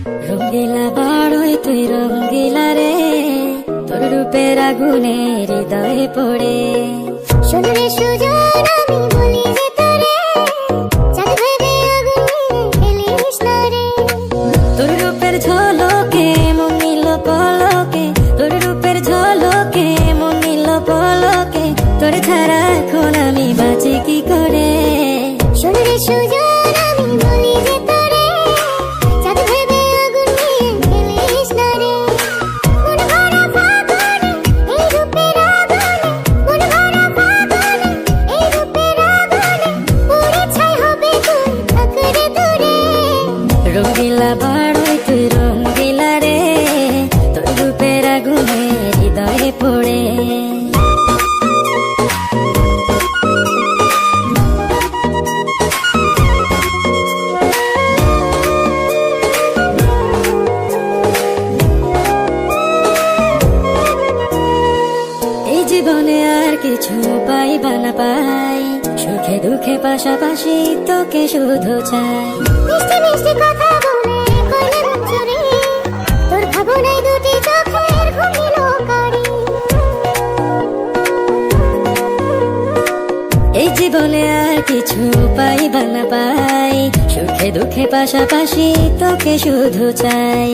রঙ্গিলা বাড়ই তুই রঙ্গিলা রে, তোর রূপের আগুনে হৃদয়ে পড়ে। শোন রে সুজন আমি বলি যে তোরে, চাঁদ ভেবে আগুন নিয়ে খেলিস না রে। তোর রূপের ঝলকে মন নিল পলকে, তোর রূপের ঝলকে মন নিল পলকে, তোর ছাড়া এখন আমি বাঁচি কি করে। শোন রে সুজন আমি বলি যে তোরে, চাঁদ ভেবে আগুন নিয়ে খেলিস না রে। মন ভরা ফাগুনে এই রূপের আগুনে, মন ভরা ফাগুনে এই রূপের আগুনে, পুড়ে ছাই হবে তুই থাক রে দূরে। রঙ্গিলা বাড়ই তুই রঙ্গিলা রে, তোর রূপের আগুনে হৃদয়ে পড়ে। এই জীবনে আর কিছু পাইবা না পাই, সুখে দুঃখে পাশাপাশি তোকে শুধু চাই। মিষ্টি মিষ্টি কথা বলে কইলে মন চুরি, তোর ভাবনায় দুটি চোখের ঘুম নিল কারি। এই জীবনে আর কিছু পাইবা না পাই, সুখে দুঃখে পাশাপাশি তোকে শুধু চাই।